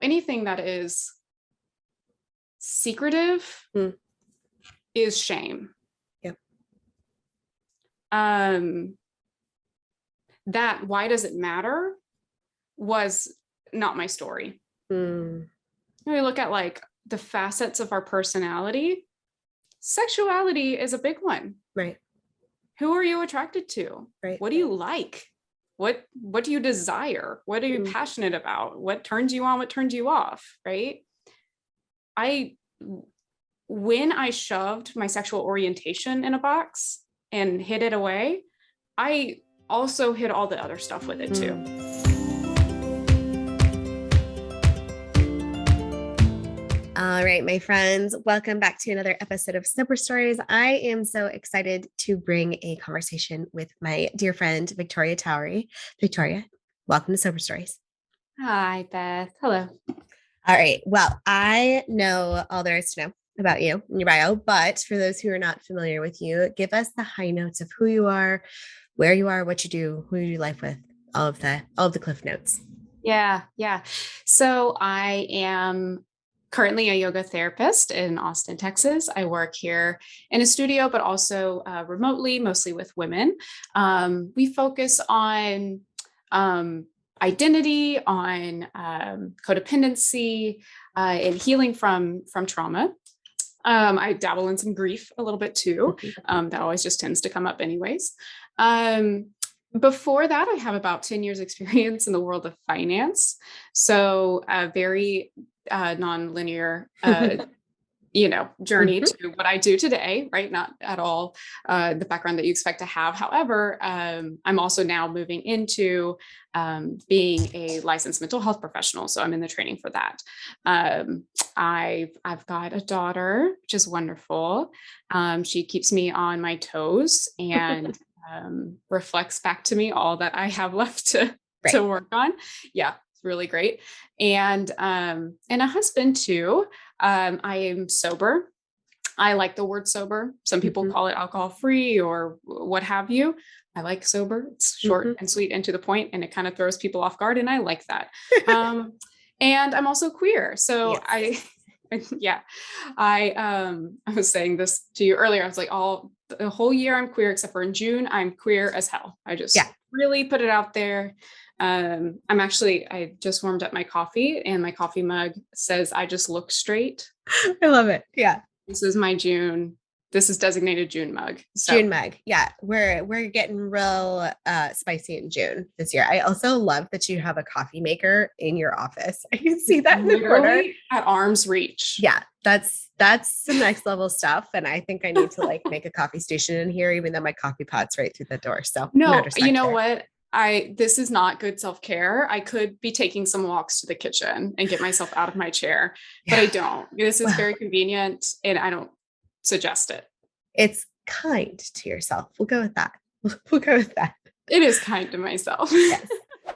anything that is secretive is shame. Yep. That why does it matter was not my story. When we look at like the facets of our personality, sexuality is a big one. Right. Who are you attracted to? Right. What do you like? What do you desire? What are you passionate about? What turns you on? What turns you off? Right. When I shoved my sexual orientation in a box and hid it away, I also hid all the other stuff with it too. All right, my friends, welcome back to another episode of Sober Stories. I am so excited to bring a conversation with my dear friend, Victoria Towery. Victoria, welcome to Sober Stories. Hi, Beth. Hello. All right. Well, I know all there is to know about you and your bio, but for those who are not familiar with you, give us the high notes of who you are, where you are, what you do, who you do life with, all of the cliff notes. Yeah. So I am currently a yoga therapist in Austin, Texas. I work here in a studio, but also remotely, mostly with women. We focus on identity, on codependency, and healing from trauma. I dabble in some grief a little bit too. That always just tends to come up anyways. Before that, I have about 10 years experience in the world of finance. So a very non-linear, journey to what I do today, right? Not at all the background that you expect to have. However, I'm also now moving into being a licensed mental health professional. So I'm in the training for that. I've got a daughter, which is wonderful. She keeps me on my toes and reflects back to me all that I have left to work on. Yeah, it's really great. And a husband too. I am sober. I like the word sober. Some people call it alcohol free or what have you. I like sober. It's short and sweet and to the point, and it kind of throws people off guard. And I like that. And I'm also queer. So yes. I was saying this to you earlier. I was like, the whole year I'm queer, except for in June, I'm queer as hell. I just really put it out there. I just warmed up my coffee and my coffee mug says, I just look straight. I love it. Yeah. This is my June. This is designated June mug. So. June mug. Yeah. We're getting real spicy in June this year. I also love that you have a coffee maker in your office. I can see that in the corner. At arm's reach. Yeah. That's some next level stuff. And I think I need to make a coffee station in here, even though my coffee pot's right through the door. So no, you know what? This is not good self-care. I could be taking some walks to the kitchen and get myself out of my chair, but I don't. This is very convenient and I don't suggest it. It's kind to yourself. We'll go with that. It is kind to myself. Yes.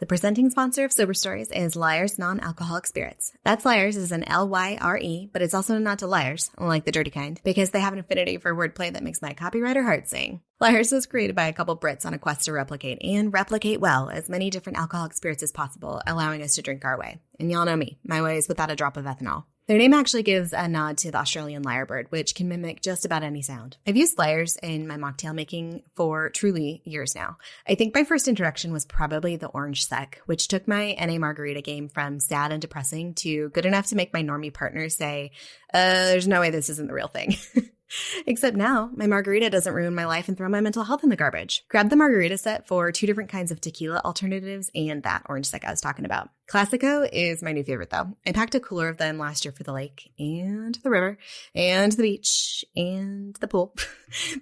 The presenting sponsor of Sober Stories is Liars Non-Alcoholic Spirits. That's Liars is an Lyre, but it's also not to liars, unlike the dirty kind, because they have an affinity for wordplay that makes my copywriter heart sing. Liars was created by a couple Brits on a quest to replicate well as many different alcoholic spirits as possible, allowing us to drink our way. And y'all know me. My way is without a drop of ethanol. Their name actually gives a nod to the Australian lyrebird, which can mimic just about any sound. I've used lyres in my mocktail making for truly years now. I think my first introduction was probably the orange sec, which took my NA margarita game from sad and depressing to good enough to make my normie partner say, there's no way this isn't the real thing. Except now, my margarita doesn't ruin my life and throw my mental health in the garbage. Grab the margarita set for 2 different kinds of tequila alternatives and that orange sec I was talking about. Classico is my new favorite, though. I packed a cooler of them last year for the lake and the river and the beach and the pool.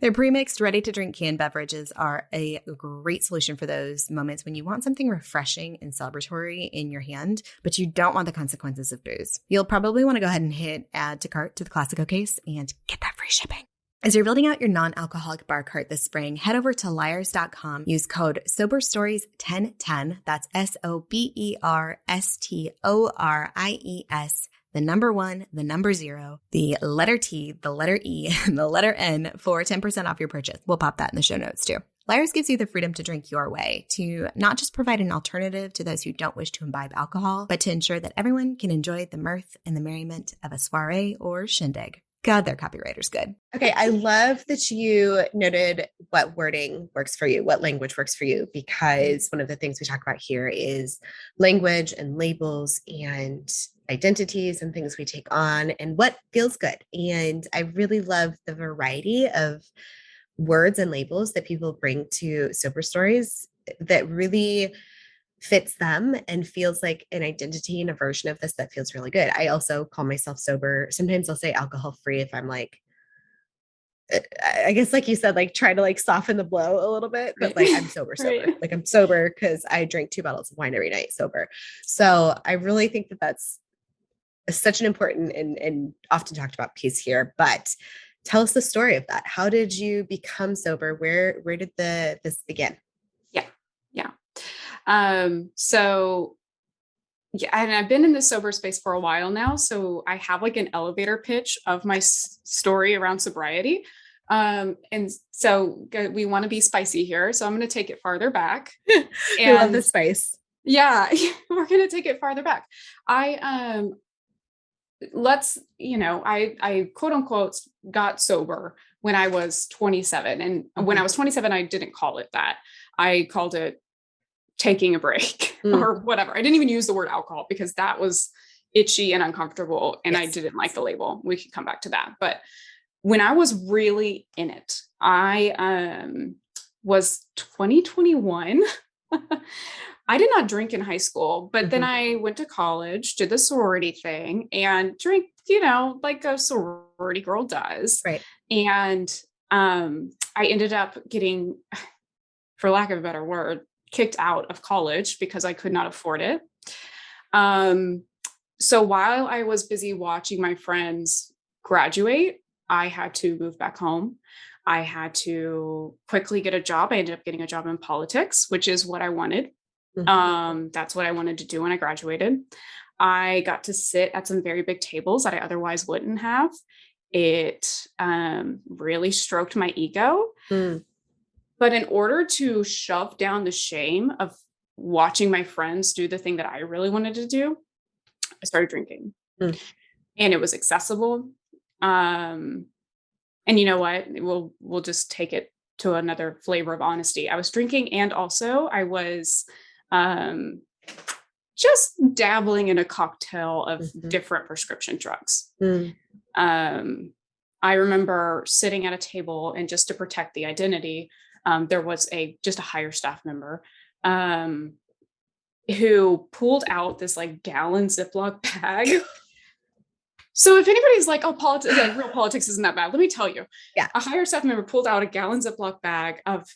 Their pre-mixed, ready-to-drink canned beverages are a great solution for those moments when you want something refreshing and celebratory in your hand, but you don't want the consequences of booze. You'll probably want to go ahead and hit add to cart to the Classico case and get that free shipping. As you're building out your non-alcoholic bar cart this spring, head over to liars.com. Use code SOBERSTORIES1010. That's SOBERSTORIES. The number 1, the number 0, the letter T, the letter E, and the letter N for 10% off your purchase. We'll pop that in the show notes too. Lyre's gives you the freedom to drink your way, to not just provide an alternative to those who don't wish to imbibe alcohol, but to ensure that everyone can enjoy the mirth and the merriment of a soiree or shindig. God, their copywriter's good. Okay, I love that you noted what wording works for you, what language works for you, because one of the things we talk about here is language and labels and identities and things we take on and what feels good. And I really love the variety of words and labels that people bring to sober stories that really fits them and feels like an identity and a version of this that feels really good. I also call myself sober. Sometimes I'll say alcohol free if I'm like, I guess like you said, like try to like soften the blow a little bit, but like I'm sober. Right. Like I'm sober because I drink 2 bottles of wine every night sober. So I really think that that's such an important and often talked about piece here, but tell us the story of that. How did you become sober? Where did this begin? Yeah. So yeah, and I've been in the sober space for a while now. So I have like an elevator pitch of my story around sobriety. And so we want to be spicy here. So I'm going to take it farther back. I love the spice. Yeah, we're going to take it farther back. I quote unquote got sober when I was 27. And when I was 27, I didn't call it that. I called it taking a break or whatever. I didn't even use the word alcohol because that was itchy and uncomfortable. And I didn't like the label. We could come back to that. But when I was really in it, I was 2021. I did not drink in high school, but then I went to college, did the sorority thing and drank, like a sorority girl does. Right. And I ended up getting, for lack of a better word, kicked out of college because I could not afford it. So while I was busy watching my friends graduate, I had to move back home. I had to quickly get a job. I ended up getting a job in politics, which is what I wanted. That's what I wanted to do when I graduated. I got to sit at some very big tables that I otherwise wouldn't have. It really stroked my ego. But in order to shove down the shame of watching my friends do the thing that I really wanted to do, I started drinking. And it was accessible. And you know what? We'll just take it to another flavor of honesty. I was drinking and also I was just dabbling in a cocktail of different prescription drugs. I remember sitting at a table and just to protect the identity, there was just a higher staff member who pulled out this like gallon Ziploc bag. So if anybody's like, oh, politics, like real politics isn't that bad, let me tell you. Yeah. A higher staff member pulled out a gallon Ziploc bag of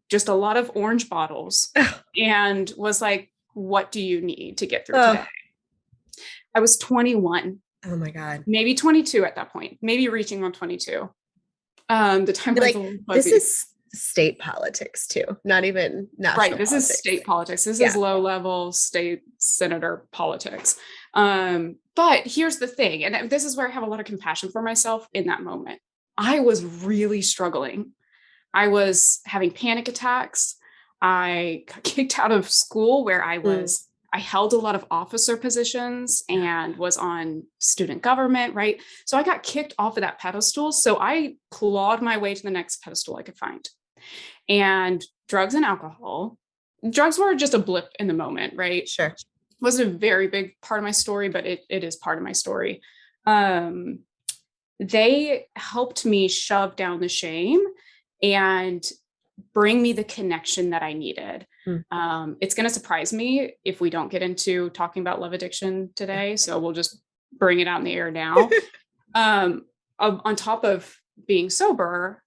just a lot of orange bottles and was like, what do you need to get through today? I was 21. Oh my God. Maybe 22 at that point, maybe reaching on 22. The time like, this is state politics too, not even national right. This politics. Is state politics. This is low level state senator politics. But here's the thing, and this is where I have a lot of compassion for myself in that moment. I was really struggling. I was having panic attacks. I got kicked out of school where I held a lot of officer positions and was on student government, right? So I got kicked off of that pedestal. So I clawed my way to the next pedestal I could find. And drugs and alcohol, drugs were just a blip in the moment, right? Sure. It wasn't a very big part of my story, but it is part of my story. They helped me shove down the shame and bring me the connection that I needed. It's going to surprise me if we don't get into talking about love addiction today. So we'll just bring it out in the air now. On top of being sober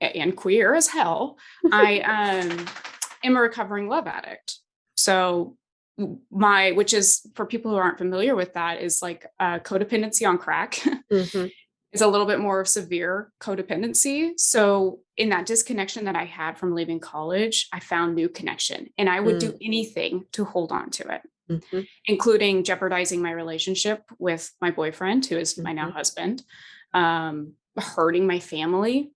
and queer as hell, I am a recovering love addict. So which is, for people who aren't familiar with that, is like codependency on crack. It's a little bit more severe codependency. So in that disconnection that I had from leaving college, I found new connection and I would do anything to hold on to it, including jeopardizing my relationship with my boyfriend, who is my now husband, hurting my family,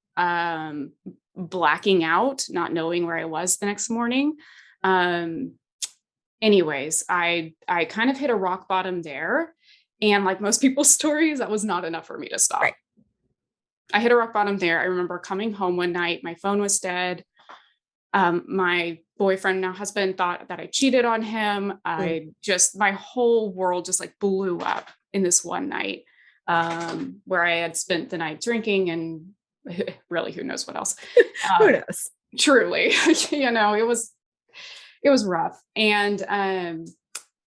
blacking out, not knowing where I was the next morning. Anyways, I kind of hit a rock bottom there. And like most people's stories, that was not enough for me to stop. Right. I hit a rock bottom there. I remember coming home one night, my phone was dead. My boyfriend, now husband, thought that I cheated on him. My whole world just like blew up in this one night, where I had spent the night drinking and really, who knows what else. Who knows? Truly, it was rough. And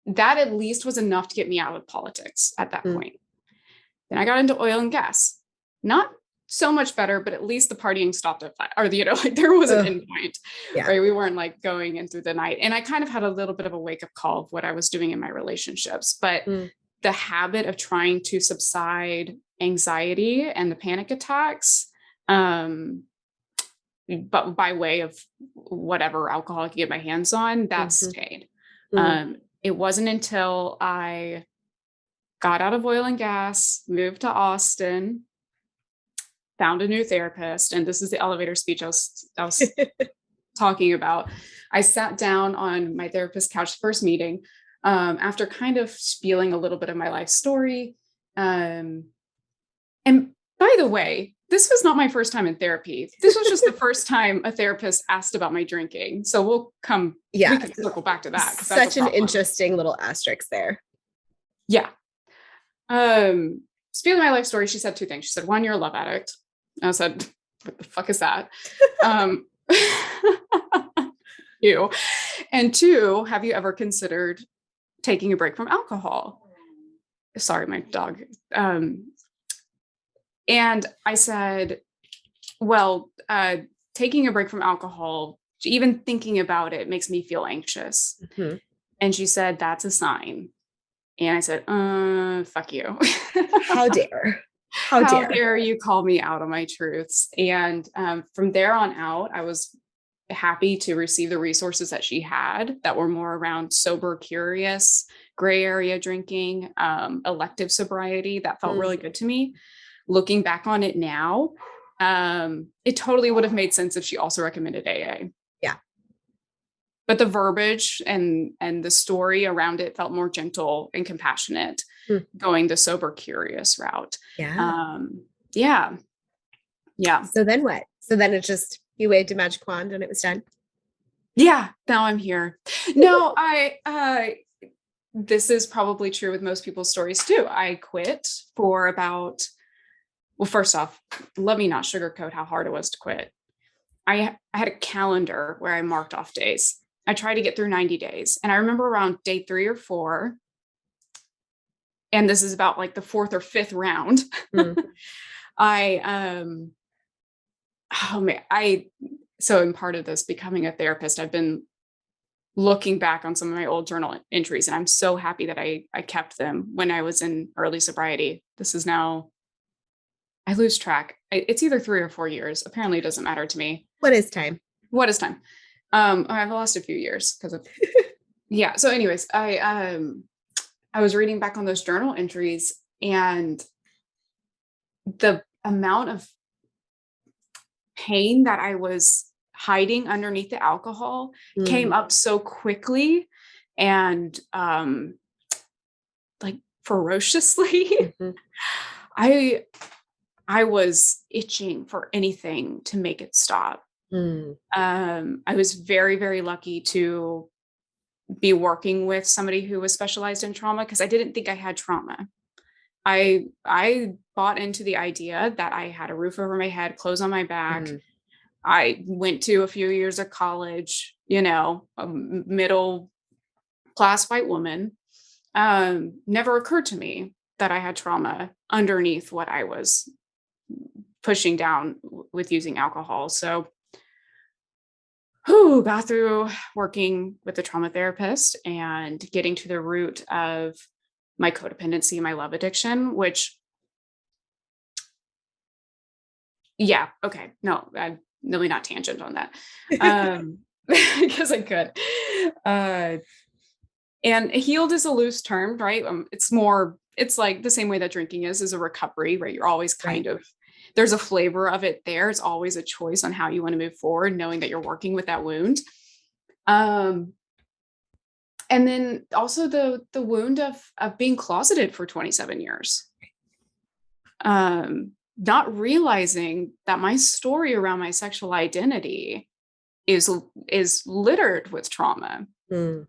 that at least was enough to get me out of politics at that point. Then I got into oil and gas. Not so much better, but at least the partying stopped at 5, or like there was an end point, right? We weren't like going in through the night. And I kind of had a little bit of a wake up call of what I was doing in my relationships, but the habit of trying to subside anxiety and the panic attacks, but by way of whatever alcohol I could get my hands on, that stayed. It wasn't until I got out of oil and gas, moved to Austin, found a new therapist. And this is the elevator speech I was talking about. I sat down on my therapist's couch, first meeting, after kind of spieling a little bit of my life story. And by the way, this was not my first time in therapy. This was just the first time a therapist asked about my drinking. So we can circle back to that. Such an interesting little asterisk there. Yeah. Spieling my life story, she said 2 things. She said, 1, you're a love addict. I said, what the fuck is that? Ew. And 2, have you ever considered taking a break from alcohol? Sorry, my dog. And I said, well, taking a break from alcohol, even thinking about it makes me feel anxious. And she said, that's a sign. And I said, fuck you. How dare. How dare you call me out on my truths? And from there on out, I was happy to receive the resources that she had that were more around sober, curious, gray area drinking, elective sobriety. That felt really good to me. Looking back on it now, it totally would have made sense if she also recommended AA. Yeah. But the verbiage and the story around it felt more gentle and compassionate, going the sober, curious route. Yeah. Yeah. So then what? So then it just, you waved a magic wand and it was done. Yeah. Now I'm here. No, this is probably true with most people's stories too. I quit for about, well, first off, let me not sugarcoat how hard it was to quit. I had a calendar where I marked off days. I tried to get through 90 days. And I remember around day 3 or 4, and this is about like the 4th or 5th round, so in part of this becoming a therapist, I've been looking back on some of my old journal entries, and I'm so happy that I kept them when I was in early sobriety. This is now, I lose track. It's either 3 or 4 years. Apparently it doesn't matter to me. What is time? I've lost a few years because of, yeah. So anyways, I was reading back on those journal entries, and the amount of pain that I was hiding underneath the alcohol came up so quickly and like ferociously. I was itching for anything to make it stop. I was very, very lucky to be working with somebody who was specialized in trauma, because I didn't think I had trauma. I bought into the idea that I had a roof over my head, clothes on my back. I went to a few years of college, a middle class white woman. Never occurred to me that I had trauma underneath what I was pushing down with using alcohol. So got through working with the trauma therapist and getting to the root of my codependency, my love addiction, which, yeah, okay, no, let me not tangent on that, because I could. And healed is a loose term, right? It's like the same way that drinking is a recovery, right? You're always kind of there's a flavor of it there. It's always a choice on how you want to move forward, knowing that you're working with that wound. And then also the wound of being closeted for 27 years. Not realizing that my story around my sexual identity is littered with trauma. You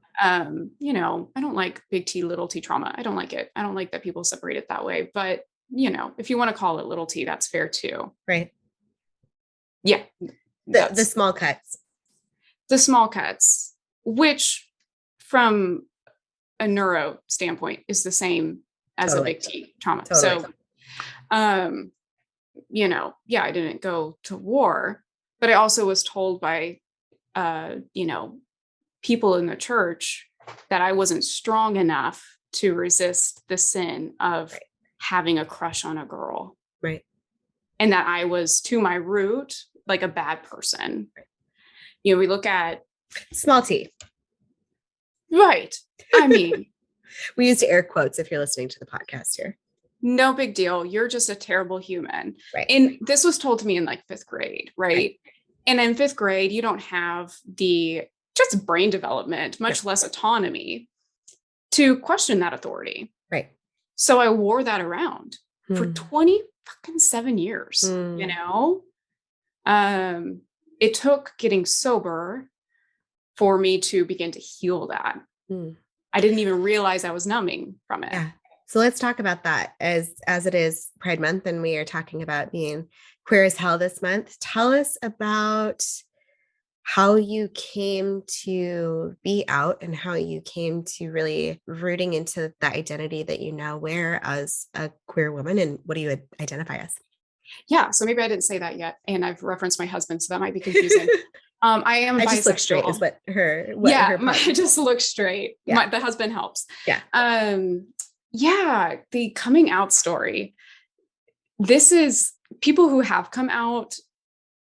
know, I don't like big T, little t trauma. I don't like it. I don't like that people separate it that way. But, you know, if you want to call it little t, that's fair too. Right. Yeah. The small cuts. The small cuts, which from a neuro standpoint is the same as a big T trauma. So, you know, yeah, I didn't go to war, but I also was told by, you know, people in the church that I wasn't strong enough to resist the sin of having a crush on a girl. Right. And that I was, to my root, like a bad person. Right. You know, we look at small t. Right. I mean, we used air quotes if you're listening to the podcast here. No big deal. You're just a terrible human. Right. And this was told to me in like 5th grade. Right. And in 5th grade, you don't have just brain development, much less autonomy to question that authority. Right. So I wore that around for 27 years, you know? It took getting sober for me to begin to heal that. I didn't even realize I was numbing from it. Yeah. So let's talk about that as it is Pride Month, and we are talking about being queer as hell this month. Tell us about how you came to be out and how you came to really rooting into the identity that you now wear as a queer woman, and what do you identify as? Yeah. So maybe I didn't say that yet. And I've referenced my husband, so that might be confusing. I am bisexual. Just look straight is what her I just look straight. Yeah. The husband helps. Yeah. Yeah. The coming out story. This is, people who have come out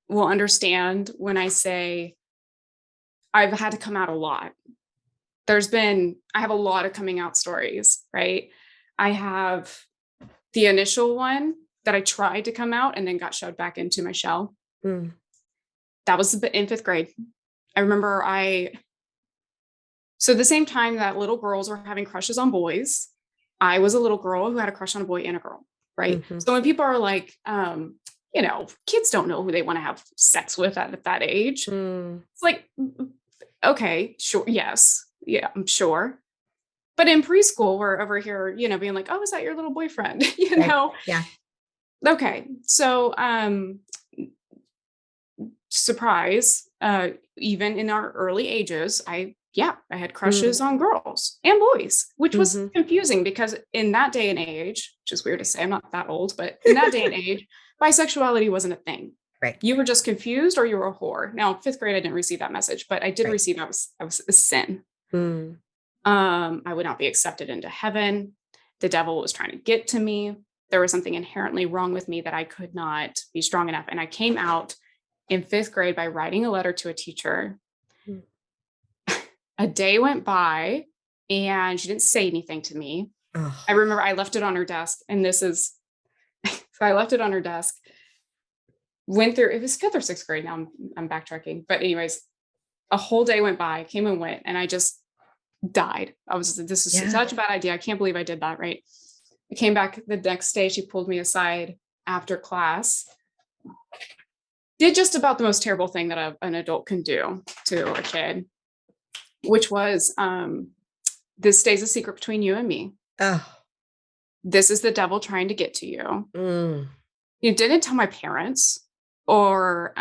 will understand when I say I've had to come out a lot. I have a lot of coming out stories, right? I have the initial one that I tried to come out and then got shoved back into my shell. That was in 5th grade. I remember so the same time that little girls were having crushes on boys, I was a little girl who had a crush on a boy and a girl, right? So when people are like, you know, kids don't know who they want to have sex with at that age. It's like, okay, sure. Yes. Yeah, I'm sure. But in preschool, we're over here, you know, being like, oh, is that your little boyfriend? You know? Yeah. Okay. So, surprise, even in our early ages, I had crushes on girls and boys, which was confusing because in that day and age, which is weird to say, I'm not that old, but in that day and age, bisexuality wasn't a thing. Right. You were just confused or you were a whore. Now, 5th grade, I didn't receive that message, but I did receive I was a sin. I would not be accepted into heaven. The devil was trying to get to me. There was something inherently wrong with me that I could not be strong enough. And I came out in 5th grade by writing a letter to a teacher. A day went by and she didn't say anything to me. I remember I left it on her desk, and so I left it on her desk, went through, it was 5th or 6th grade. Now I'm backtracking, but anyways, a whole day went by, came and went, and I just died. I was, this is such a bad idea. I can't believe I did that. Right. I came back the next day. She pulled me aside after class, did just about the most terrible thing that an adult can do to a kid, which was, this stays a secret between you and me. This is the devil trying to get to you. You didn't tell my parents or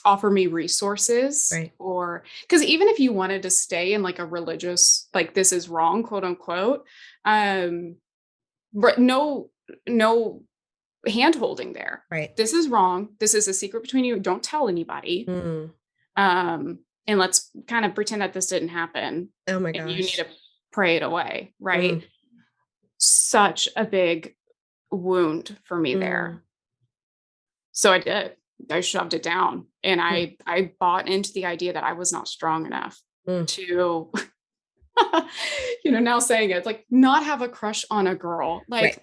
offer me resources, or because even if you wanted to stay in like a religious, like this is wrong, quote unquote, but no hand holding there. Right. This is wrong. This is a secret between you. Don't tell anybody. And let's kind of pretend that this didn't happen. Oh my gosh. You need to pray it away. Right. Such a big wound for me there. So I did. I shoved it down, and I bought into the idea that I was not strong enough to, you know, now saying it, like, not have a crush on a girl. Like,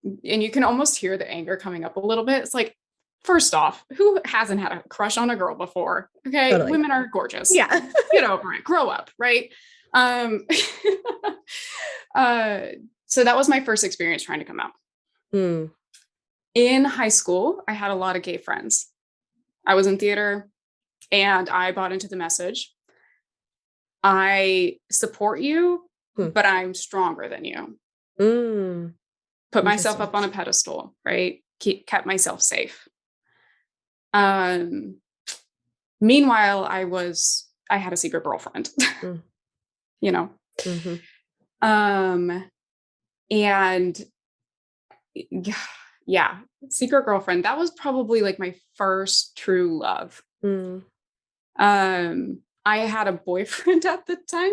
and you can almost hear the anger coming up a little bit. It's like, first off, who hasn't had a crush on a girl before? Okay. Totally. Women are gorgeous. Yeah. Get over it. Grow up. Right. So that was my first experience trying to come out. In high school, I had a lot of gay friends. I was in theater and I bought into the message. I support you, but I'm stronger than you. Put myself up on a pedestal, right? Kept myself safe. Meanwhile, I had a secret girlfriend, you know? And yeah, secret girlfriend. That was probably like my first true love. I had a boyfriend at the time.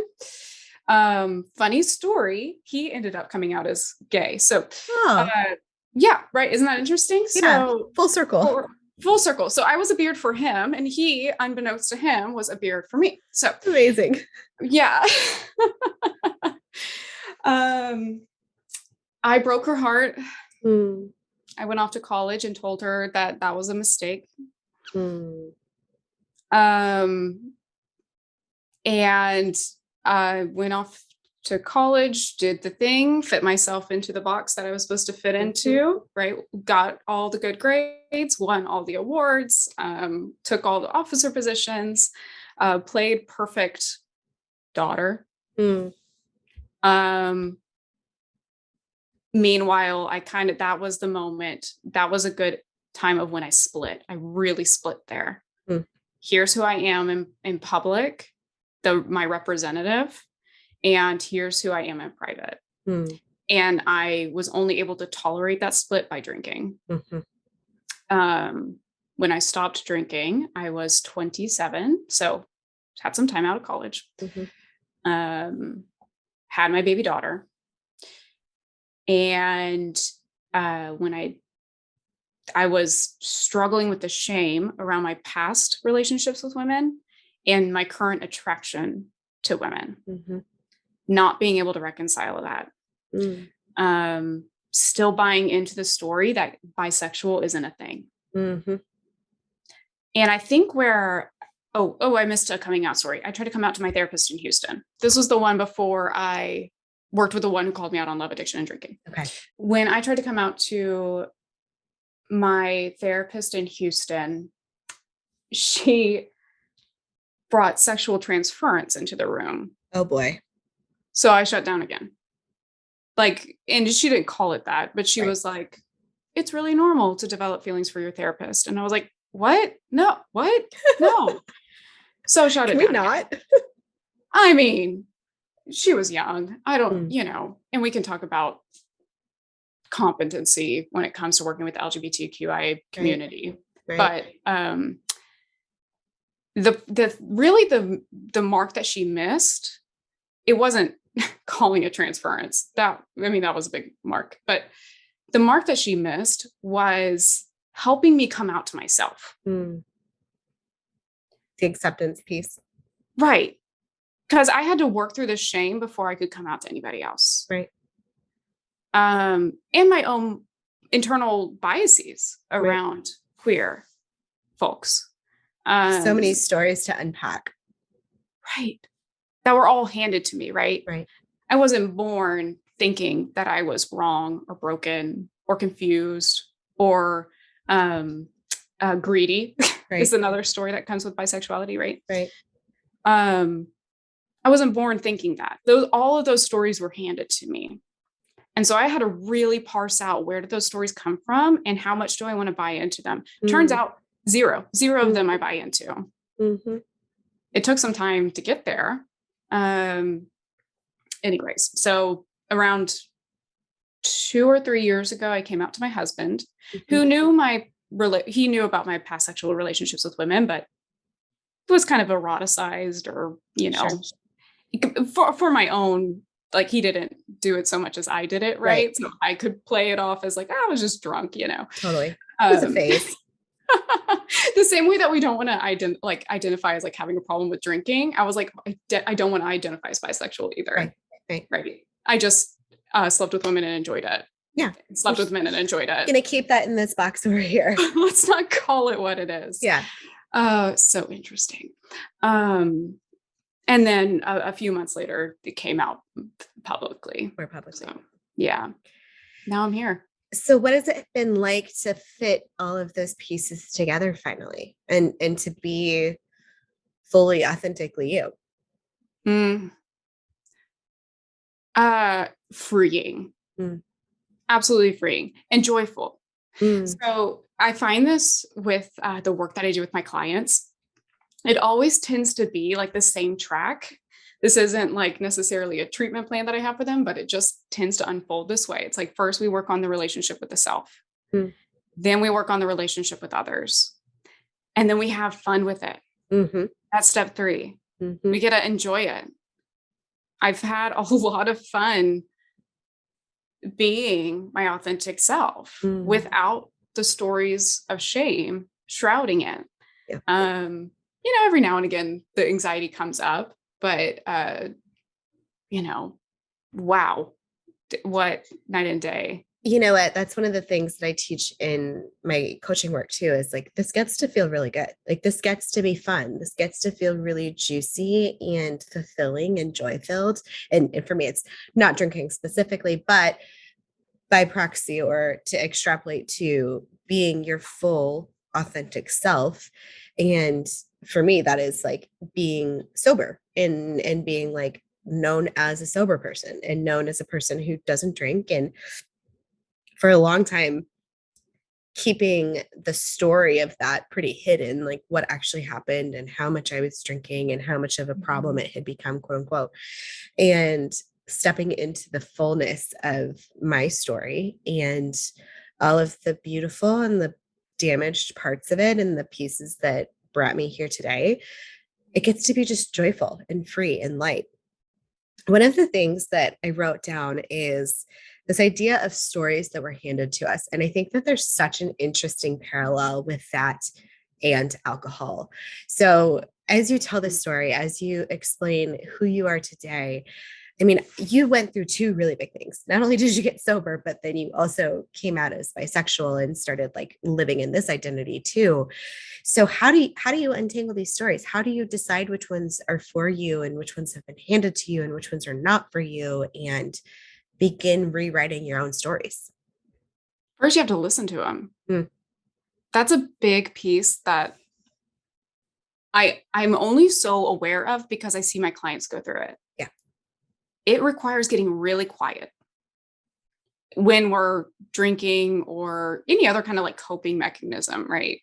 Funny story. He ended up coming out as gay. So, yeah, right. Isn't that interesting? Yeah, So full circle. Full circle. So I was a beard for him, and he, unbeknownst to him, was a beard for me. So amazing. Yeah. I broke her heart. I went off to college and told her that that was a mistake. And I went off to college, did the thing, fit myself into the box that I was supposed to fit into, right? Got all the good grades, won all the awards, took all the officer positions, played perfect daughter. Meanwhile, that was the moment, that was a good time of when I split. I really split there. Here's who I am in public, my representative, and here's who I am in private. And I was only able to tolerate that split by drinking. When I stopped drinking, I was 27. So had some time out of college, had my baby daughter. And when I was struggling with the shame around my past relationships with women and my current attraction to women, not being able to reconcile that. Still buying into the story that bisexual isn't a thing. And I think I missed a coming out story. I tried to come out to my therapist in Houston. This was the one before I worked with the one who called me out on love addiction and drinking. Okay. When I tried to come out to my therapist in Houston, she brought sexual transference into the room. Oh boy. So I shut down again. And she didn't call it that, but she was like, it's really normal to develop feelings for your therapist. And I was like, what? No, what? No. So shut it down. Can we not? I mean, she was young. I don't, and we can talk about competency when it comes to working with the LGBTQIA community. But the mark that she missed, it wasn't calling it transference. That was a big mark, but the mark that she missed was helping me come out to myself. The acceptance piece. Right. Because I had to work through the shame before I could come out to anybody else. Right. And my own internal biases around queer folks. So many stories to unpack. Right. That were all handed to me, right? Right. I wasn't born thinking that I was wrong or broken or confused or greedy. Right. Is another story that comes with bisexuality, right? Right. I wasn't born thinking that. All of those stories were handed to me. And so I had to really parse out, where did those stories come from and how much do I want to buy into them? Turns out zero of them I buy into. It took some time to get there. Anyways, so around 2 or 3 years ago, I came out to my husband, who knew he knew about my past sexual relationships with women, but it was kind of eroticized, or, for my own, he didn't do it so much as I did it. Right. So I could play it off as I was just drunk, Totally. It was a phase. The same way that we don't want to identify as having a problem with drinking. I was like, I don't want to identify as bisexual either. Right. I just slept with women and enjoyed it. Yeah. slept with men and enjoyed it. Gonna keep that in this box over here. Let's not call it what it is. Yeah. So interesting. And then a few months later, it came out publicly. More publicly. So, yeah. Now I'm here. So what has it been like to fit all of those pieces together finally and to be fully authentically you? Freeing. Absolutely freeing and joyful. So I find this with the work that I do with my clients. It always tends to be like the same track. This isn't like necessarily a treatment plan that I have for them, but it just tends to unfold this way. It's like, first we work on the relationship with the self. Then we work on the relationship with others. And then we have fun with it. That's step 3. We get to enjoy it. I've had a lot of fun being my authentic self without the stories of shame shrouding it. Every now and again, the anxiety comes up, but, wow, what night and day. You know what? That's one of the things that I teach in my coaching work too, is like, this gets to feel really good. Like this gets to be fun. This gets to feel really juicy and fulfilling and joy filled. And for me, it's not drinking specifically, but by proxy or to extrapolate to being your full authentic self. And for me, that is like being sober and being like known as a sober person and known as a person who doesn't drink. And for a long time, keeping the story of that pretty hidden, like what actually happened and how much I was drinking and how much of a problem it had become, quote unquote. And stepping into the fullness of my story and all of the beautiful and the damaged parts of it and the pieces that brought me here today, it gets to be just joyful and free and light. One of the things that I wrote down is this idea of stories that were handed to us. And I think that there's such an interesting parallel with that and alcohol. So as you tell this story, as you explain who you are today, I mean, you went through 2 really big things. Not only did you get sober, but then you also came out as bisexual and started like living in this identity too. So how do you untangle these stories? How do you decide which ones are for you and which ones have been handed to you and which ones are not for you, and begin rewriting your own stories? First, you have to listen to them. That's a big piece that I'm only so aware of because I see my clients go through it. Yeah. It requires getting really quiet when we're drinking or any other kind of like coping mechanism, right?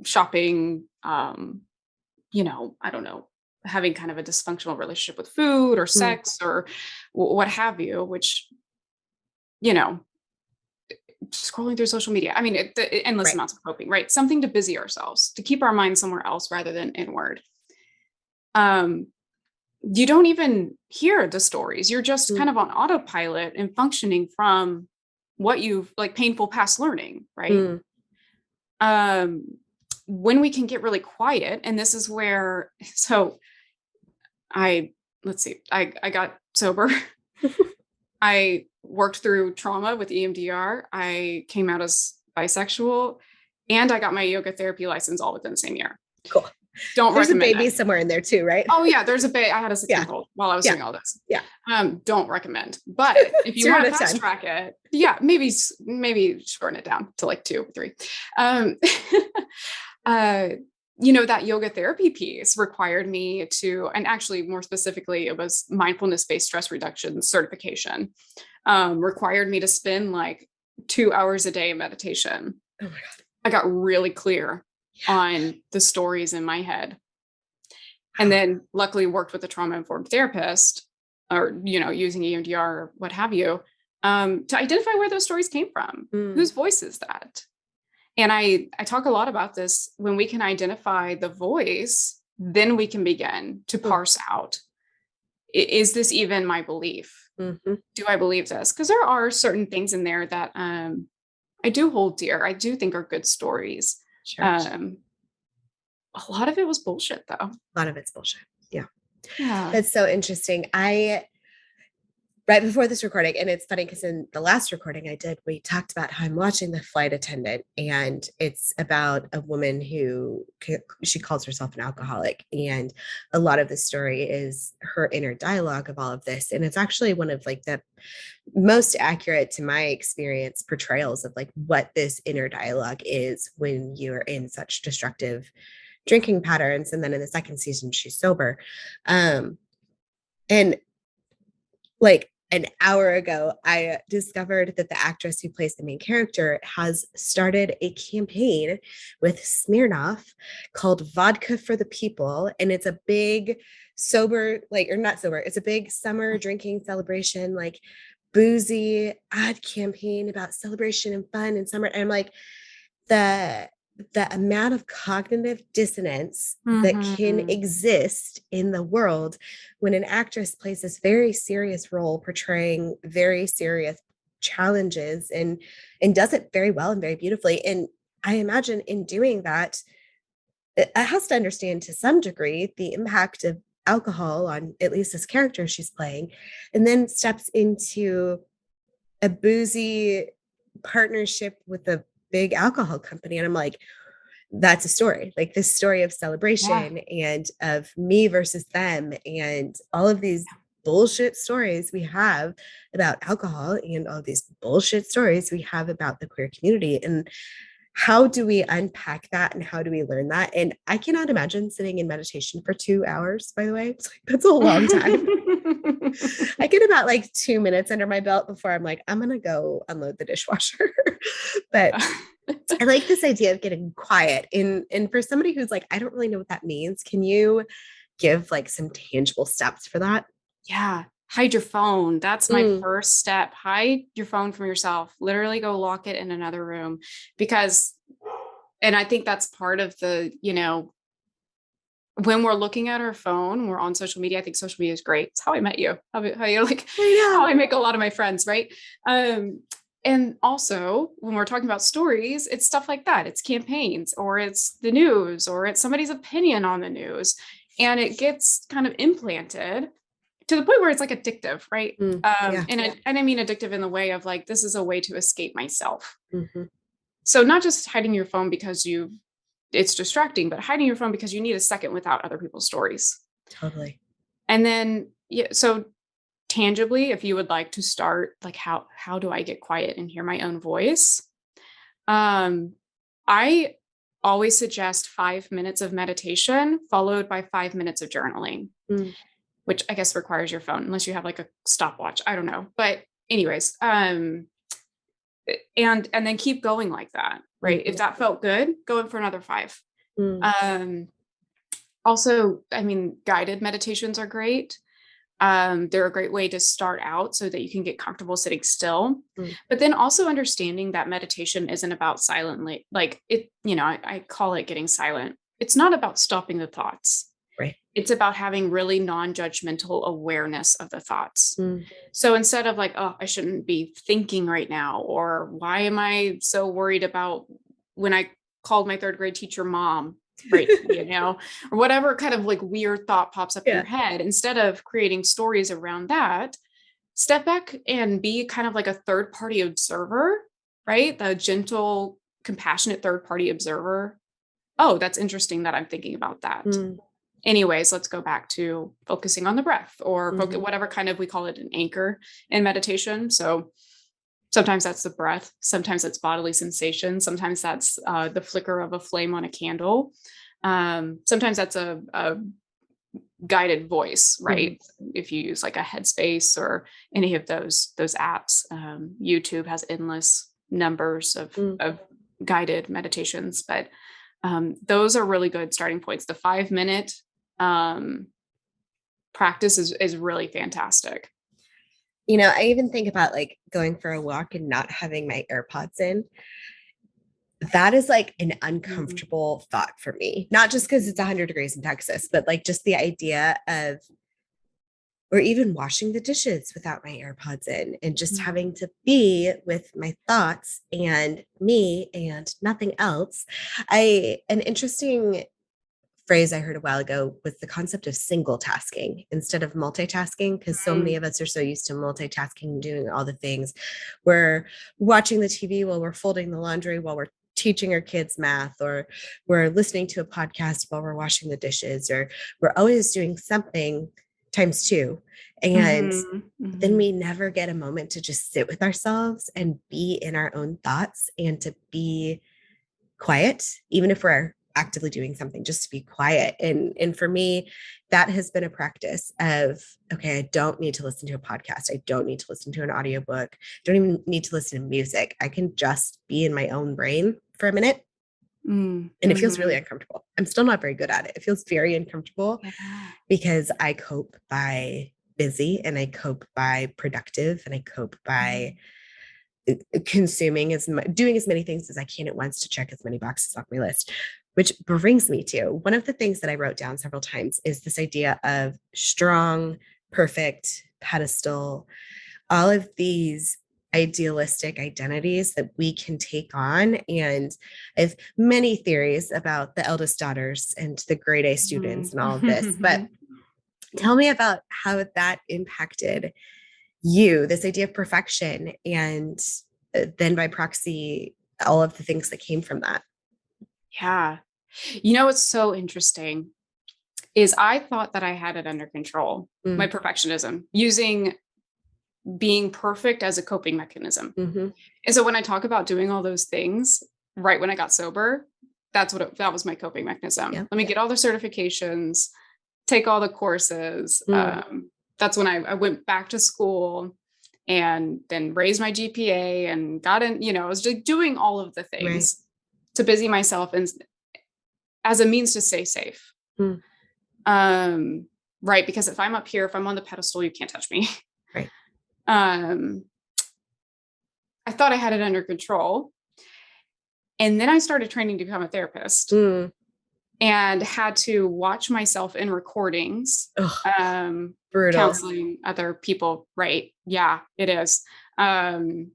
Shopping, I don't know, having kind of a dysfunctional relationship with food or sex or what have you, which, scrolling through social media. I mean, the endless amounts of coping, right? Something to busy ourselves, to keep our mind somewhere else rather than inward. You don't even hear the stories. You're just kind of on autopilot and functioning from what you've like painful past learning, right? When we can get really quiet, and this is where, so I got sober. I worked through trauma with EMDR. I came out as bisexual, and I got my yoga therapy license all within the same year. Cool. Don't There's recommend a baby somewhere in there too, right? Oh yeah, there's a baby. I had a 6-month-old while I was doing all this. Yeah. Don't recommend. But if you want to fast track it, maybe shorten it down to like 2 or 3. That yoga therapy piece required me to, and actually more specifically, it was mindfulness-based stress reduction certification, required me to spend like 2 hours a day in meditation. Oh my God. I got really clear on the stories in my head. And then luckily worked with a trauma-informed therapist or, using EMDR or what have you, to identify where those stories came from. Whose voice is that? And I talk a lot about this. When we can identify the voice, then we can begin to parse out, is this even my belief? Do I believe this? Because there are certain things in there that I do hold dear. I do think are good stories. Sure. A lot of it was bullshit, though. A lot of it's bullshit. Yeah. That's so interesting. right before this recording. And it's funny because in the last recording I did, we talked about how I'm watching The Flight Attendant, and it's about a woman who she calls herself an alcoholic. And a lot of the story is her inner dialogue of all of this. And it's actually one of like the most accurate to my experience portrayals of like what this inner dialogue is when you're in such destructive drinking patterns. And then in the second season, she's sober. And like an hour ago, I discovered that the actress who plays the main character has started a campaign with Smirnoff called Vodka for the People. And it's a big sober, like, or not sober, it's a big summer drinking celebration, like boozy ad campaign about celebration and fun and summer. And I'm like, the amount of cognitive dissonance that can exist in the world when an actress plays this very serious role portraying very serious challenges and does it very well and very beautifully. And I imagine in doing that, it has to understand to some degree the impact of alcohol on at least this character she's playing, and then steps into a boozy partnership with a big alcohol company. And I'm like, that's a story, like this story of celebration and of me versus them and all of these bullshit stories we have about alcohol and all these bullshit stories we have about the queer community. And how do we unpack that and how do we learn that? And I cannot imagine sitting in meditation for 2 hours, by the way. It's like, that's a long time. I get about like 2 minutes under my belt before I'm like, I'm going to go unload the dishwasher. But I like this idea of getting quiet. And for somebody who's like, I don't really know what that means, can you give like some tangible steps for that? Yeah. Hide your phone. That's my first step. Hide your phone from yourself. Literally go lock it in another room, because, and I think that's part of the, you know, when we're looking at our phone, we're on social media. I think social media is great. It's how I met you. How you like, how I make a lot of my friends. Right. And also when we're talking about stories, it's stuff like that. It's campaigns, or it's the news, or it's somebody's opinion on the news. And it gets kind of implanted to the point where it's like addictive, right? And I mean addictive in the way of like, this is a way to escape myself. So not just hiding your phone because it's distracting, but hiding your phone because you need a second without other people's stories. Totally. And then, so tangibly, if you would like to start, like, how do I get quiet and hear my own voice? I always suggest 5 minutes of meditation followed by 5 minutes of journaling. Which I guess requires your phone, unless you have like a stopwatch. I don't know. But anyways, and then keep going like that, right? If that felt good, go in for another 5. Also, I mean, guided meditations are great. They're a great way to start out so that you can get comfortable sitting still. But then also understanding that meditation isn't about silently, like it, you know, I call it getting silent. It's not about stopping the thoughts. Right. It's about having really non-judgmental awareness of the thoughts. So instead of like, oh, I shouldn't be thinking right now, or why am I so worried about when I called my 3rd grade teacher mom, right? You know, or whatever kind of like weird thought pops up in your head, instead of creating stories around that, step back and be kind of like a 3rd-party observer, right? The gentle, compassionate 3rd-party observer. Oh, that's interesting that I'm thinking about that. Anyways, let's go back to focusing on the breath, or whatever kind of, we call it an anchor in meditation. So sometimes that's the breath. Sometimes it's bodily sensation. Sometimes that's the flicker of a flame on a candle. Sometimes that's a guided voice, right? If you use like a Headspace or any of those apps, YouTube has endless numbers of guided meditations, but those are really good starting points. The 5-minute practice is really fantastic. You know, I even think about like going for a walk and not having my AirPods in. That is like an uncomfortable thought for me, not just because it's 100 degrees in Texas, but like just the idea of, or even washing the dishes without my AirPods in, and just having to be with my thoughts and me and nothing else. An interesting phrase I heard a while ago was the concept of single tasking instead of multitasking, because so many of us are so used to multitasking, doing all the things. We're watching the TV while we're folding the laundry, while we're teaching our kids math, or we're listening to a podcast while we're washing the dishes, or we're always doing something times two. And then we never get a moment to just sit with ourselves and be in our own thoughts and to be quiet, even if we're actively doing something, just to be quiet. And for me, that has been a practice of, okay, I don't need to listen to a podcast. I don't need to listen to an audiobook. I don't even need to listen to music. I can just be in my own brain for a minute. And it feels really uncomfortable. I'm still not very good at it. It feels very uncomfortable because I cope by busy, and I cope by productive, and I cope by consuming doing as many things as I can at once to check as many boxes off my list. Which brings me to one of the things that I wrote down several times is this idea of strong, perfect, pedestal, all of these idealistic identities that we can take on. And I have many theories about the eldest daughters and the grade A students and all of this, but tell me about how that impacted you, this idea of perfection, and then by proxy, all of the things that came from that. Yeah. What's so interesting is I thought that I had it under control, my perfectionism, using being perfect as a coping mechanism. And so when I talk about doing all those things right when I got sober, that was my coping mechanism. Let me get all the certifications, take all the courses. That's when I went back to school and then raised my GPA and got in, I was just doing all of the things to busy myself and as a means to stay safe. Right. Because if I'm up here, if I'm on the pedestal, you can't touch me. Right. I thought I had it under control. And then I started training to become a therapist and had to watch myself in recordings, brutal, counseling other people. Right. Yeah, it is. And,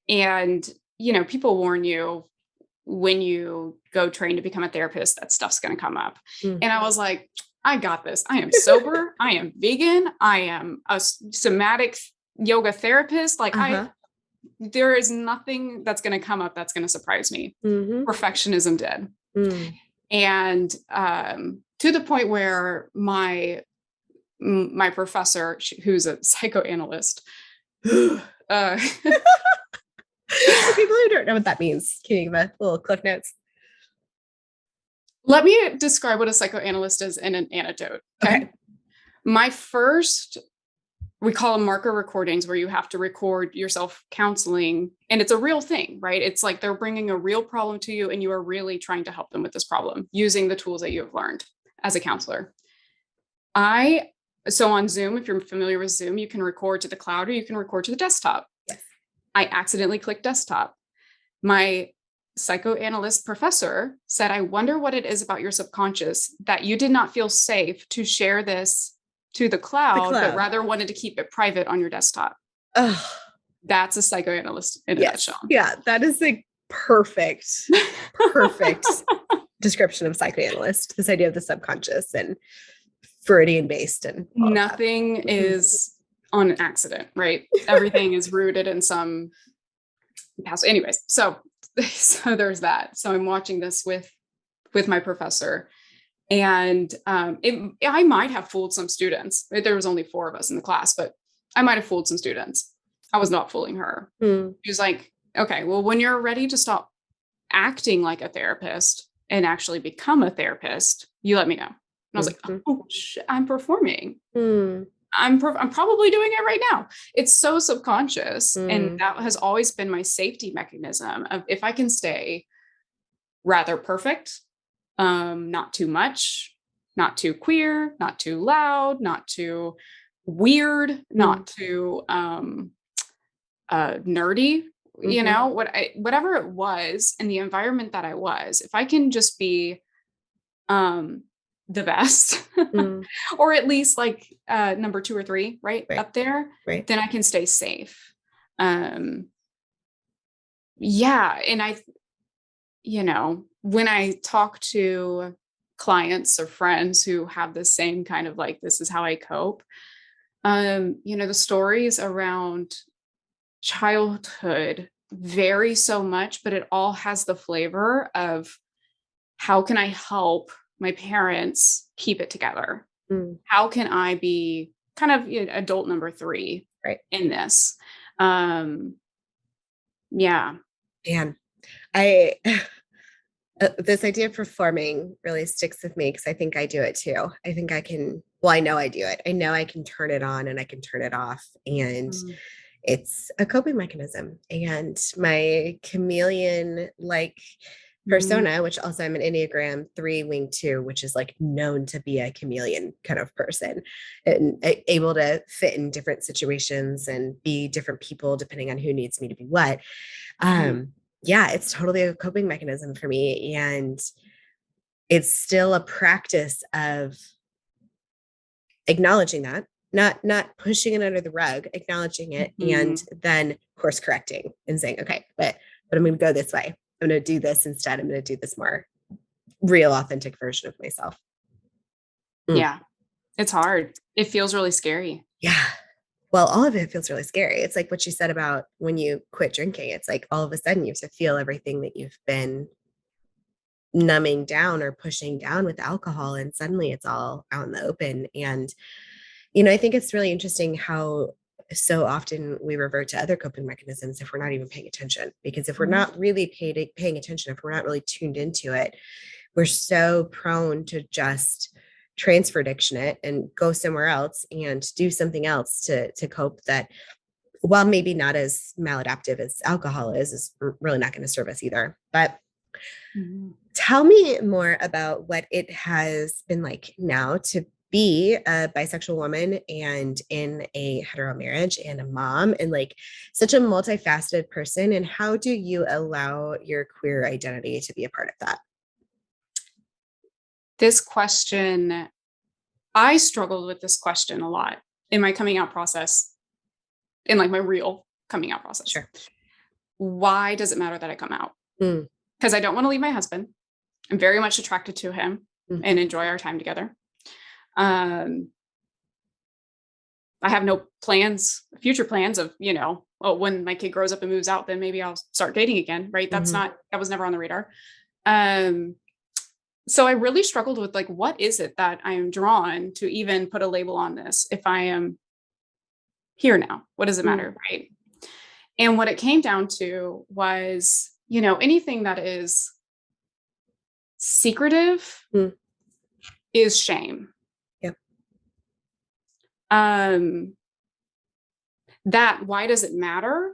people warn you when you go train to become a therapist, that stuff's going to come up. And I was like, I got this. I am sober. I am vegan. I am a somatic yoga therapist. Like there is nothing that's going to come up that's going to surprise me. Perfectionism did. And to the point where my professor, who's a psychoanalyst, for people who don't know what that means, can you give a little cliff notes? Let me describe what a psychoanalyst is in an anecdote. Okay. My first, we call them marker recordings, where you have to record yourself counseling, and it's a real thing, right? It's like they're bringing a real problem to you and you are really trying to help them with this problem using the tools that you have learned as a counselor. So on Zoom, if you're familiar with Zoom, you can record to the cloud or you can record to the desktop. Yes. I accidentally clicked desktop. My psychoanalyst professor said, I wonder what it is about your subconscious that you did not feel safe to share this to the cloud, but rather wanted to keep it private on your desktop. That's a psychoanalyst in a nutshell. Yeah, that is a perfect description of psychoanalyst. This idea of the subconscious and Freudian based, and nothing is on an accident, right? Everything is rooted in some past. Anyways, so there's that. So I'm watching this with my professor, and I might have fooled some students. There was only 4 of us in the class, but I might have fooled some students. I was not fooling her. She was like, okay, well, when you're ready to stop acting like a therapist and actually become a therapist, you let me know. And I was like, oh shit, I'm performing. I'm probably doing it right now. It's so subconscious. And that has always been my safety mechanism of, if I can stay rather perfect, not too much, not too queer, not too loud, not too weird, not too nerdy, whatever it was in the environment that I was, if I can just be the best or at least like number 2 or 3 right up there, then I can stay safe. And I when I talk to clients or friends who have the same kind of like, this is how I cope. The stories around childhood vary so much, but it all has the flavor of how can I help my parents keep it together? Mm. How can I be kind of adult number 3 in this? Yeah. Man, I this idea of performing really sticks with me because I think I do it too. I think I can, well, I know I do it. I know I can turn it on and I can turn it off. And Mm, it's a coping mechanism. And my chameleon like mm, persona, which also I'm an Enneagram 3 wing 2, which is like known to be a chameleon kind of person and able to fit in different situations and be different people depending on who needs me to be what. mhm, Yeah, it's totally a coping mechanism for me. And it's still a practice of acknowledging that, not pushing it under the rug, acknowledging it, and mhm. then course correcting and saying, okay, but I'm going to go this way. I'm going to do this instead. I'm going to do this more real, authentic version of myself. Mm. Yeah, it's hard. It feels really scary. Yeah. Well, all of it feels really scary. It's like what you said about when you quit drinking. It's like all of a sudden you have to feel everything that you've been numbing down or pushing down with alcohol, and suddenly it's all out in the open. And I think it's really interesting how so often we revert to other coping mechanisms if we're not even paying attention, because if we're Mhm, not really paying attention, if we're not really tuned into it, we're so prone to just transfer addiction it and go somewhere else and do something else to cope that, while maybe not as maladaptive as alcohol is really not going to serve us either. But mhm. tell me more about what it has been like now to be a bisexual woman and in a hetero marriage and a mom and like such a multifaceted person. And how do you allow your queer identity to be a part of that? This question, I struggled with this question a lot in my coming out process, in like my real coming out process. Sure. Why does it matter that I come out? Mm, Because I don't want to leave my husband. I'm very much attracted to him and mhm, enjoy our time together. Um, I have no plans, future plans of, oh, when my kid grows up and moves out, then maybe I'll start dating again. Right. mhm, That was never on the radar. Um, so I really struggled with like, what is it that I am drawn to even put a label on this? If I am here now, what does it mm, matter? Right. And what it came down to was, anything that is secretive mm. is shame. Yep. Um, that why does it matter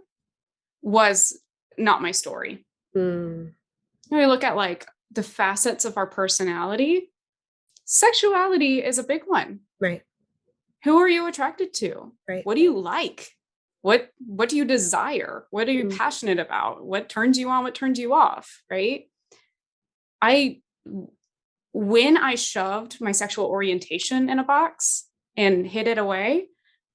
was not my story. Mm, When we look at like the facets of our personality, sexuality is a big one. right. Who are you attracted to? Right. What do you like? What do you desire? What are you Mm, passionate about? What turns you on? What turns you off? Right? I When I shoved my sexual orientation in a box and hid it away,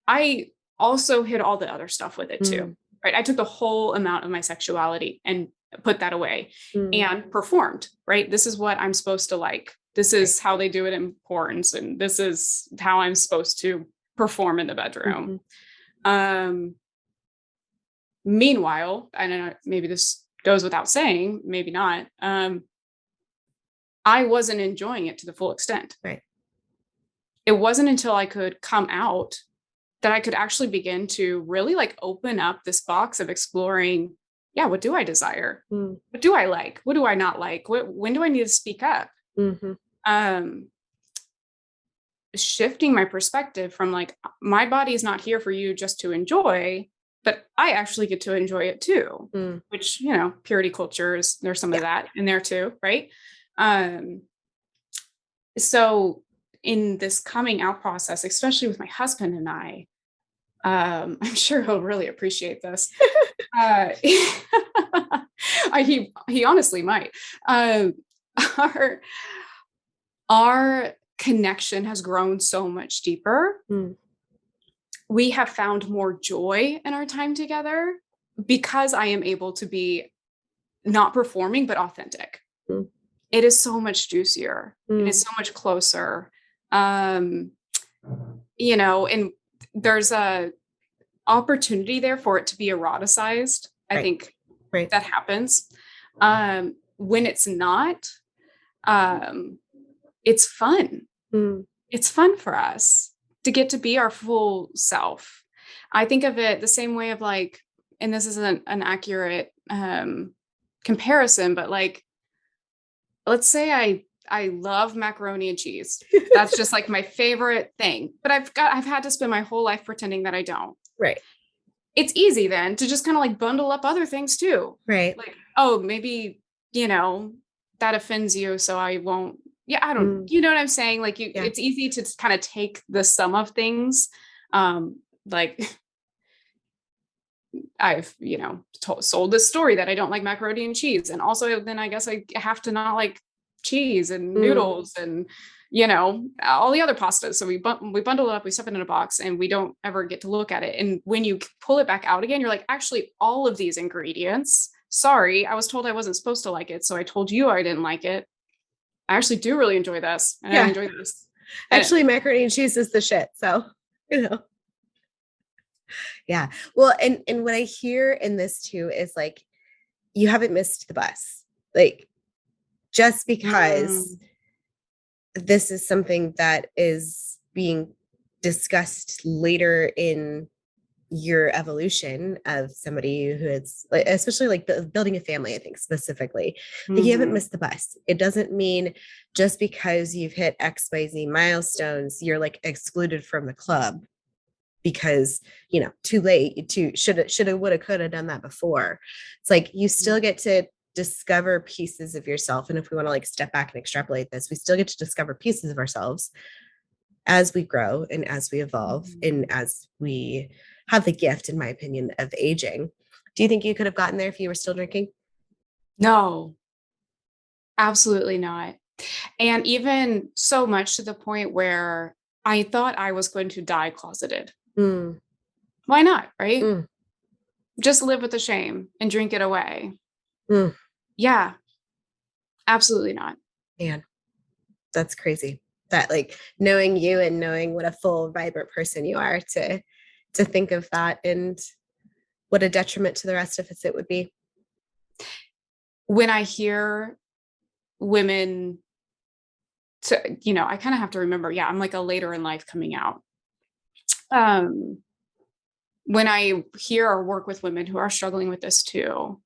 I also hid all the other stuff with it too. mm, Right? I took the whole amount of my sexuality and put that away mm, and performed, right? This is what I'm supposed to like. This right. is how they do it in porns, and this is how I'm supposed to perform in the bedroom. Mhm, Um, Meanwhile, I don't know, maybe this goes without saying, maybe not. I wasn't enjoying it to the full extent. right. It wasn't until I could come out that I could actually begin to really like open up this box of exploring, yeah, what do I desire? Mm, What do I like? What do I not like? When do I need to speak up? mhm, Um, Shifting my perspective from like, my body is not here for you just to enjoy, but I actually get to enjoy it too, mm, which, purity cultures, there's some of yeah. that in there too, right? Um, so in this coming out process, especially with my husband and I'm sure he'll really appreciate this. Uh, he honestly might. Um, our our connection has grown so much deeper. Mm, We have found more joy in our time together because I am able to be not performing but authentic. mm, it is so much juicier. It is so much closer. And there's a opportunity there for it to be eroticized. I think that happens. When it's not, it's fun. It's fun for us to get to be our full self. I think of it the same way of like, and this isn't an accurate comparison, but like, let's say I love macaroni and cheese. That's just like my favorite thing, but I've had to spend my whole life pretending that I don't. Right. It's easy then to just kind of like bundle up other things too. Right. Like, oh, maybe, that offends you, so I won't. Yeah, I don't, you know what I'm saying? Like it's easy to kind of take the sum of things. Like I've, sold this story that I don't like macaroni and cheese. And also then I guess I have to not like cheese and noodles and, all the other pastas. So we bundle it up, we stuff it in a box, and we don't ever get to look at it. And when you pull it back out again, you're like, actually, all of these ingredients, sorry, I was told I wasn't supposed to like it. So I told you I didn't like it. I actually do really enjoy this. And I enjoy this. Actually, macaroni and cheese is the shit. So, Yeah. Well, and what I hear in this too is like, you haven't missed the bus. Like, just because this is something that is being discussed later in your evolution of somebody who is like, especially like building a family, I think specifically, like you haven't missed the bus. It doesn't mean just because you've hit XYZ milestones, you're like excluded from the club because, too late, shoulda, woulda, coulda done that before. It's like, you still get to discover pieces of yourself. And if we want to like step back and extrapolate this, we still get to discover pieces of ourselves as we grow and as we evolve and as we have the gift, in my opinion, of aging. Do you think you could have gotten there if you were still drinking? No, absolutely not. And even so much to the point where I thought I was going to die closeted. Why not? Right? Just live with the shame and drink it away. Yeah, absolutely not. Man, that's crazy. That like knowing you and knowing what a full, vibrant person you are to think of that and what a detriment to the rest of us it would be. When I hear women, I kind of have to remember, I'm like a later in life coming out. When I hear or work with women who are struggling with this too,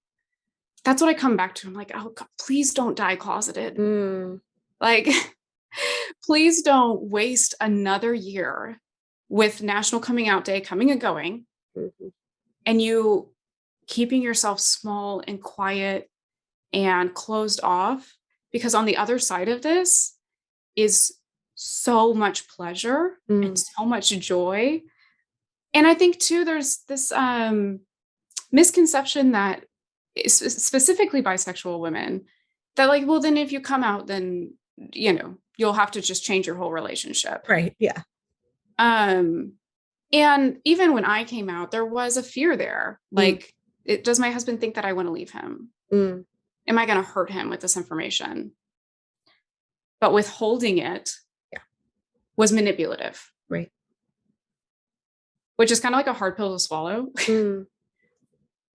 that's what I come back to. I'm like, oh God, please don't die closeted. Like, please don't waste another year with National Coming Out Day coming and going, and you keeping yourself small and quiet and closed off, because on the other side of this is so much pleasure and so much joy. And I think too, there's this misconception that specifically bisexual women, that like, well, then if you come out, then, you'll have to just change your whole relationship. Right. Yeah. And even when I came out, there was a fear there. Like, does my husband think that I want to leave him? Am I going to hurt him with this information? But withholding it was manipulative. Right. Which is kind of like a hard pill to swallow.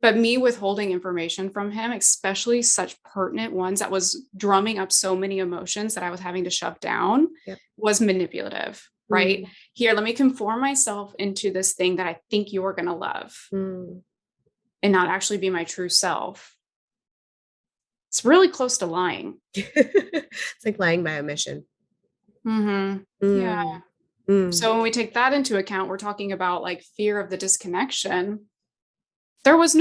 But me withholding information from him, especially such pertinent ones that was drumming up so many emotions that I was having to shove down, was manipulative, right? Here, let me conform myself into this thing that I think you're going to love and not actually be my true self. It's really close to lying. It's like lying by omission. Yeah. So when we take that into account, we're talking about like fear of the disconnection. There was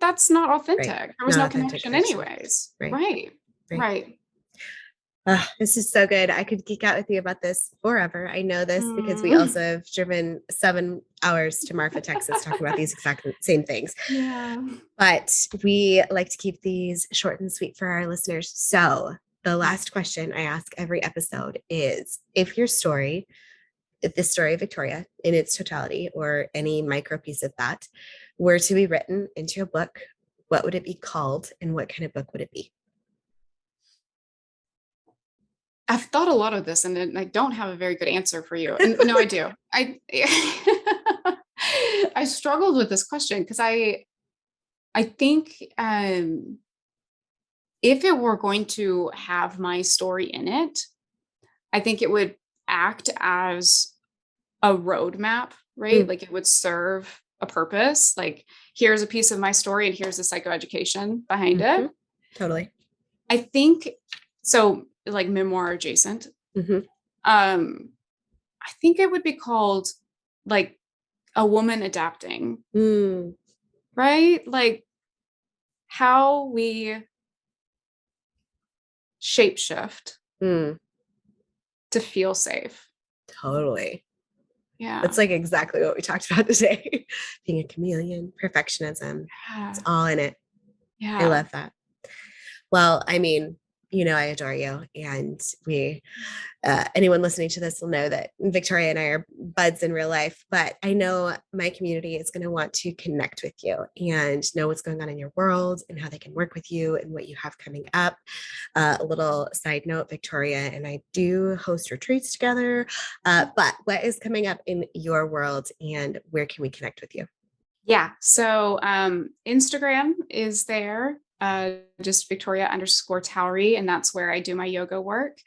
that's not authentic. Right. There was no connection anyways. Right. This is so good. I could geek out with you about this forever. I know this because we also have driven 7 hours to Marfa, Texas, talking about these exact same things. Yeah. But we like to keep these short and sweet for our listeners. So the last question I ask every episode is, if the story of Victoria in its totality, or any micro piece of that, were to be written into a book, what would it be called and what kind of book would it be? I've thought a lot of this, and I don't have a very good answer for you. And no, I do. I struggled with this question because I think if it were going to have my story in it, I think it would act as a roadmap, right? Mm, Like it would serve a purpose. Like here's a piece of my story and here's the psychoeducation behind hmm. it. Totally. I think so, like memoir adjacent. Hmm. Um, I think it would be called like a woman adapting, Mm, right? Like how we shapeshift mm, to feel safe. totally. That's Yeah. like exactly what we talked about today. Being a chameleon, perfectionism. It's Yeah. all in it. I Yeah. love that. Well, I mean, I adore you. And anyone listening to this will know that Victoria and I are buds in real life, but I know my community is going to want to connect with you and know what's going on in your world and how they can work with you and what you have coming up. A little side note, Victoria and I do host retreats together, but what is coming up in your world and where can we connect with you? Yeah. So Instagram is there, just Victoria_Towery, and that's where I do my yoga work.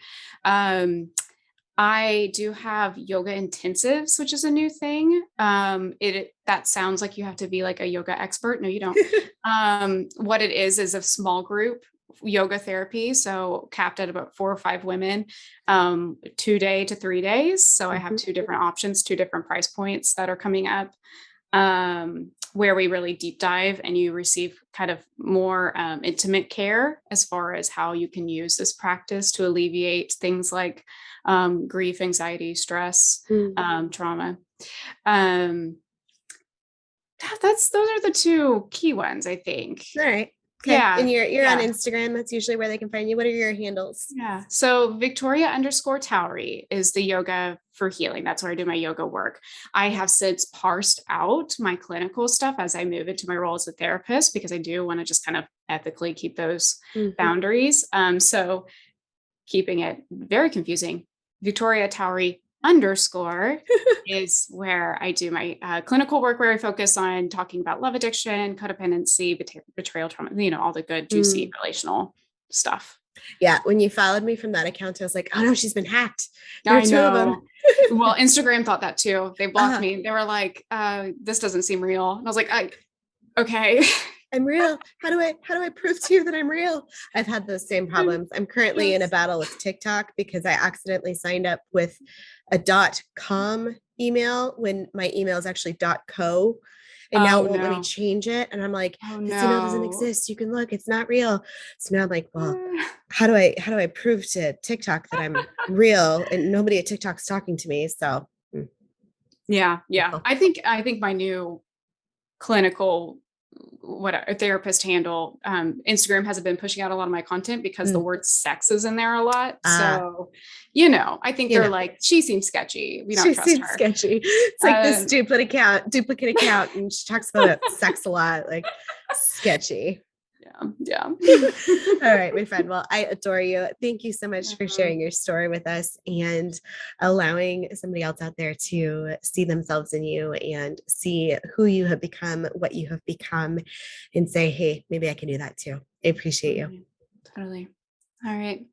I do have yoga intensives, which is a new thing. That sounds like you have to be like a yoga expert. No, you don't. What it is a small group yoga therapy. So capped at about 4 or 5 women, 2 day to 3 days. So I have Mhm. 2 different options, 2 different price points that are coming up, where we really deep dive and you receive kind of more intimate care as far as how you can use this practice to alleviate things like grief, anxiety, stress, Mm. trauma. Um, those are the 2 key ones, I think. All right. Okay. And Yeah, you're on yeah. Instagram. That's usually where they can find you. What are your handles? Yeah. So Victoria_Towery is the yoga for healing. That's where I do my yoga work. I have since parsed out my clinical stuff as I move into my role as a therapist, because I do want to just kind of ethically keep those Mhm. boundaries. So keeping it very confusing, Victoria_Towery is where I do my clinical work, where I focus on talking about love addiction, codependency, betrayal, trauma, all the good, juicy Mm. relational stuff. Yeah. When you followed me from that account, I was like, oh no, she's been hacked. There are I 2 of them. know. Well, Instagram thought that too. They blocked uh, me. They were like, this doesn't seem real. And I was like, okay. I'm real. How do I prove to you that I'm real? I've had those same problems. I'm currently in a Yes. battle with TikTok because I accidentally signed up with a .com email when my email is actually .co. And now Oh it won't let me no. change it. And I'm like, Oh this email doesn't no. exist. You can look, it's not real. So now I'm like, well, how do I prove to TikTok that I'm real and nobody at TikTok's talking to me? So Yeah, yeah. cool. I think my new clinical, what a therapist handle, Instagram hasn't been pushing out a lot of my content because the Mm. word sex is in there a lot. Ah, So, I think you they're know. like, she seems sketchy. We don't She trust seems her. sketchy. It's like this duplicate account, and she talks about sex a lot, like sketchy. Yeah, yeah. All right, my friend. Well, I adore you. Thank you so much for Mhm. sharing your story with us and allowing somebody else out there to see themselves in you and see who you have become, what you have become, and say, hey, maybe I can do that too. I appreciate you. Totally. Totally. All right.